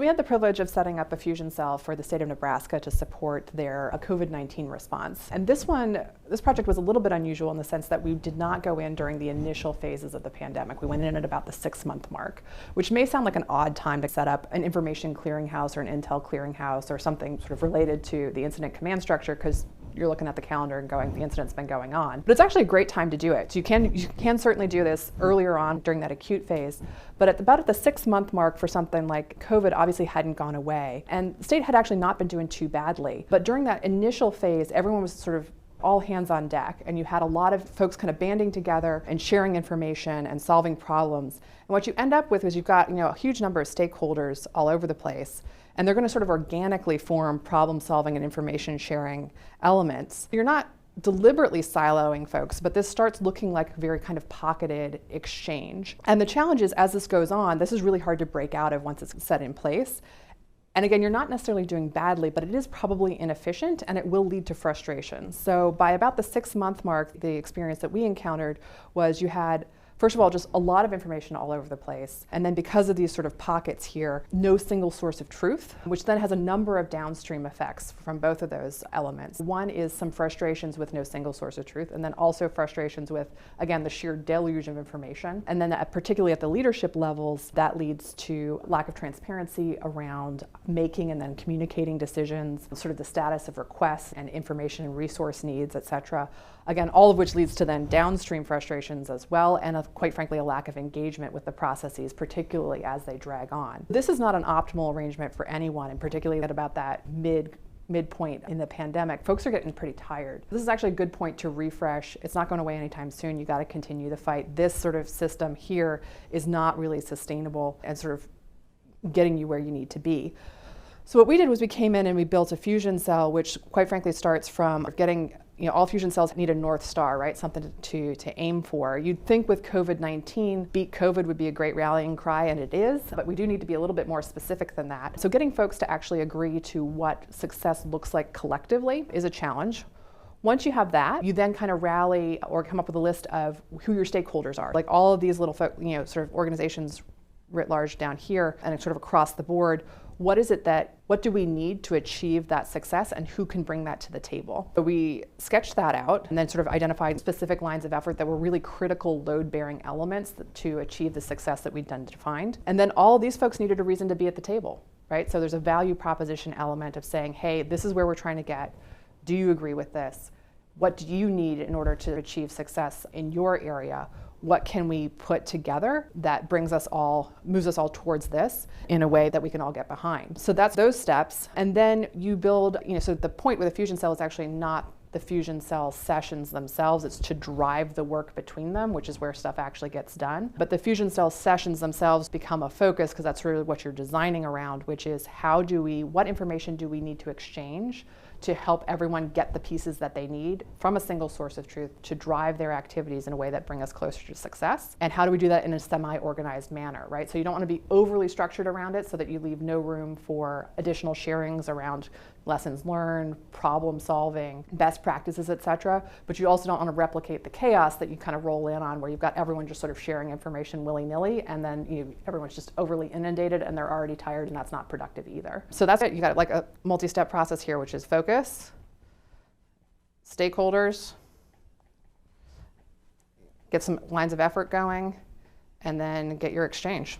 We had the privilege of setting up a fusion cell for the state of Nebraska to support their COVID-19 response. And this project was a little bit unusual in the sense that we did not go in during the initial phases of the pandemic. We went in at about the 6-month mark, which may sound like an odd time to set up an information clearinghouse or an intel clearinghouse or something sort of related to the incident command structure, because you're looking at the calendar and going, the incident's been going on. But it's actually a great time to do it. So you can certainly do this earlier on during that acute phase. But about at the 6-month mark for something like COVID obviously hadn't gone away. And the state had actually not been doing too badly. But during that initial phase, everyone was sort of all hands on deck, and you had a lot of folks kind of banding together and sharing information and solving problems. And what you end up with is you've got a huge number of stakeholders all over the place, and they're going to sort of organically form problem solving and information sharing elements. You're not deliberately siloing folks, but this starts looking like a very kind of pocketed exchange. And the challenge is, as this goes on, this is really hard to break out of once it's set in place. And again, you're not necessarily doing badly, but it is probably inefficient and it will lead to frustration. So by about the 6-month mark, the experience that we encountered was you had, first of all, just a lot of information all over the place. And then because of these sort of pockets here, no single source of truth, which then has a number of downstream effects from both of those elements. One is some frustrations with no single source of truth, and then also frustrations with, again, the sheer deluge of information. And then particularly at the leadership levels, that leads to lack of transparency around making and then communicating decisions, sort of the status of requests and information and resource needs, et cetera. Again, all of which leads to then downstream frustrations as well, and quite frankly, a lack of engagement with the processes, particularly as they drag on. This is not an optimal arrangement for anyone, and particularly at about that midpoint in the pandemic, folks are getting pretty tired. This is actually a good point to refresh. It's not going away anytime soon. You got to continue the fight. This sort of system here is not really sustainable and sort of getting you where you need to be. So what we did was we came in and we built a fusion cell, which quite frankly starts from getting, all fusion cells need a North Star, right? Something to aim for. You'd think with COVID-19, beat COVID would be a great rallying cry, and it is, but we do need to be a little bit more specific than that. So getting folks to actually agree to what success looks like collectively is a challenge. Once you have that, you then kind of rally or come up with a list of who your stakeholders are. Like all of these little, sort of organizations writ large down here and sort of across the board. What do we need to achieve that success, and who can bring that to the table? So we sketched that out and then sort of identified specific lines of effort that were really critical load-bearing elements to achieve the success that we'd done defined. And then all of these folks needed a reason to be at the table, right? So there's a value proposition element of saying, hey, this is where we're trying to get. Do you agree with this? What do you need in order to achieve success in your area? What can we put together that moves us all towards this in a way that we can all get behind? So that's those steps. And then you build, so the point with a fusion cell is actually not the fusion cell sessions themselves, it's to drive the work between them, which is where stuff actually gets done. But the fusion cell sessions themselves become a focus because that's really what you're designing around, which is what information do we need to exchange to help everyone get the pieces that they need from a single source of truth to drive their activities in a way that bring us closer to success. And how do we do that in a semi-organized manner, right? So you don't want to be overly structured around it so that you leave no room for additional sharings around lessons learned, problem solving, best practices, et cetera. But you also don't want to replicate the chaos that you kind of roll in on where you've got everyone just sort of sharing information willy-nilly, and then everyone's just overly inundated and they're already tired, and that's not productive either. So that's it. You got like a multi-step process here, which is focus, stakeholders, get some lines of effort going, and then get your exchange.